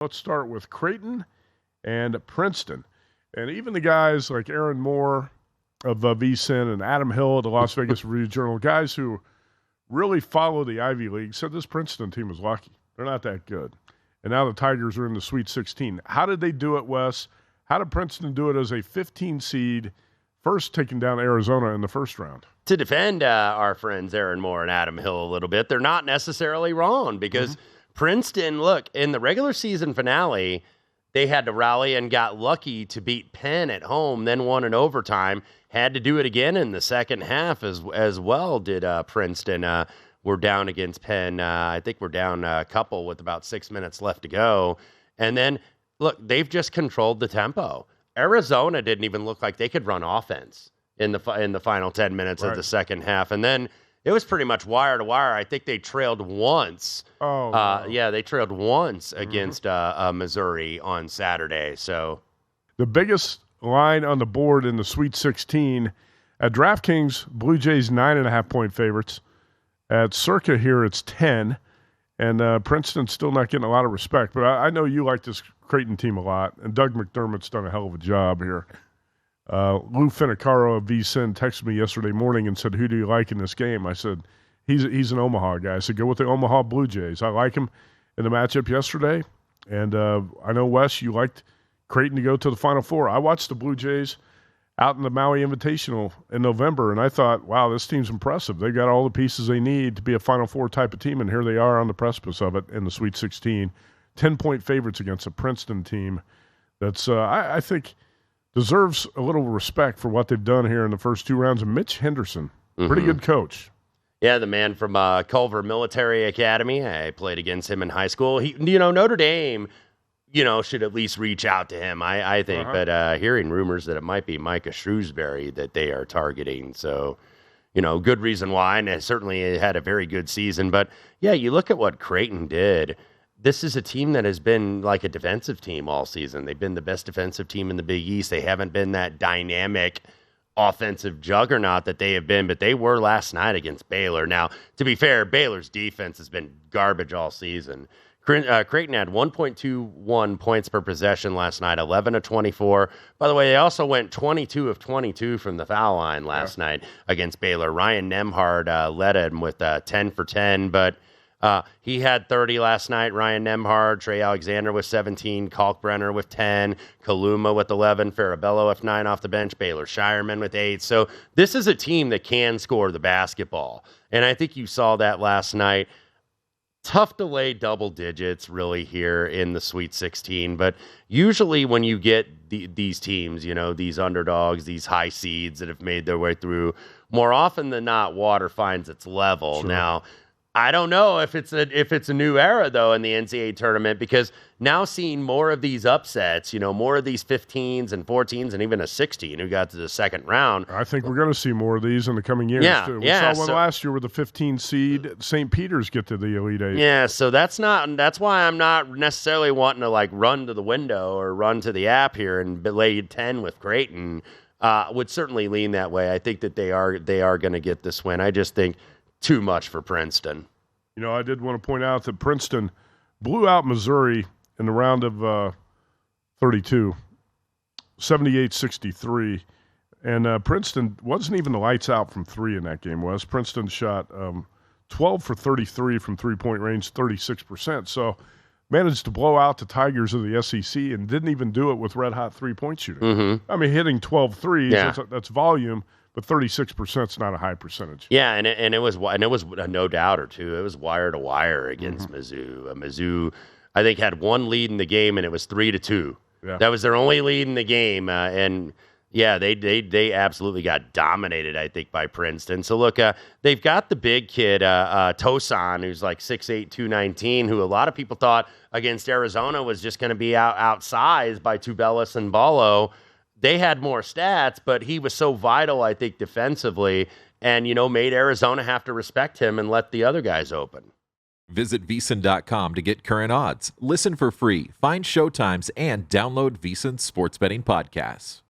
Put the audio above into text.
Let's start with Creighton and Princeton. And even the guys like Aaron Moore of VSiN and Adam Hill of the Las Vegas Review-Journal, guys who really follow the Ivy League, said this Princeton team was lucky. They're not that good. And now the Tigers are in the Sweet 16. How did they do it, Wes? How did Princeton do it as a 15 seed, first taking down Arizona in the first round? To defend our friends Aaron Moore and Adam Hill a little bit, they're not necessarily wrong because Princeton, look, in the regular season finale, they had to rally and got lucky to beat Penn at home, then won in overtime. Had to do it again in the second half as well, did Princeton. We're down against Penn. I think we're down a couple with about 6 minutes left to go. And then, look, they've just controlled the tempo. Arizona didn't even look like they could run offense in the final 10 minutes of the second half. And then it was pretty much wire to wire. I think they trailed once. They trailed once against Missouri on Saturday. So the biggest line on the board in the Sweet 16 at DraftKings, Blue Jays 9.5-point favorites. At Circa here, it's 10, and Princeton's still not getting a lot of respect. But I know you like this Creighton team a lot, and Doug McDermott's done a hell of a job here. Lou Finicaro of VSiN texted me yesterday morning and said, "Who do you like in this game?" I said, he's an Omaha guy. I said, go with the Omaha Blue Jays. I like him in the matchup yesterday. And I know, Wes, you liked Creighton to go to the Final Four. I watched the Blue Jays out in the Maui Invitational in November, and I thought, wow, this team's impressive. They got all the pieces they need to be a Final Four type of team, and here they are on the precipice of it in the Sweet 16. 10-point favorites against a Princeton team that's, I think, deserves a little respect for what they've done here in the first two rounds. And Mitch Henderson, pretty good coach. Yeah, the man from Culver Military Academy. I played against him in high school. Notre Dame, should at least reach out to him, I think. But hearing rumors that it might be Micah Shrewsbury that they are targeting. So, good reason why. And it certainly had a very good season. But, yeah, you look at what Creighton did. This is a team that has been like a defensive team all season. They've been the best defensive team in the Big East. They haven't been that dynamic offensive juggernaut that they have been, but they were last night against Baylor. Now, to be fair, Baylor's defense has been garbage all season. Creighton had 1.21 points per possession last night, 11 of 24. By the way, they also went 22 of 22 from the foul line last night against Baylor. Ryan Nembhard led him with 10 for 10, but he had 30 last night. Ryan Nembhard, Trey Alexander with 17, Kalkbrenner with 10, Kaluma with 11, Farabello with 9 off the bench, Baylor Shireman with 8. So this is a team that can score the basketball. And I think you saw that last night. Tough to lay double digits really here in the Sweet 16. But usually when you get these teams, these underdogs, these high seeds that have made their way through, more often than not, water finds its level. Sure. Now, I don't know if it's a new era, though, in the NCAA tournament, because now seeing more of these upsets, more of these 15s and 14s and even a 16 who got to the second round. I think we're going to see more of these in the coming years, too. We saw one last year with the 15 seed. St. Peter's get to the Elite Eight. Yeah, so that's why I'm not necessarily wanting to, run to the window or run to the app here and lay 10 with Creighton. Would certainly lean that way. I think that they are going to get this win. I just think too much for Princeton. I did want to point out that Princeton blew out Missouri in the round of 32, 78-63. And Princeton wasn't even the lights out from three in that game, Wes. Princeton shot 12 for 33 from three-point range, 36%. So managed to blow out the Tigers of the SEC and didn't even do it with red-hot three-point shooting. I mean, hitting 12 threes, that's volume. But 36% is not a high percentage. Yeah, and it was a no doubter too. It was wire to wire against Mizzou. Mizzou, I think, had one lead in the game, and it was 3-2. Yeah. That was their only lead in the game, and they absolutely got dominated, I think, by Princeton. So look, they've got the big kid Tosan, who's like 6'8", 219, who a lot of people thought against Arizona was just going to be outsized by Tubelis and Ballo. They had more stats, but he was so vital, I think, defensively, and, made Arizona have to respect him and let the other guys open. Visit VSiN.com to get current odds, listen for free, find showtimes, and download VSiN sports betting podcasts.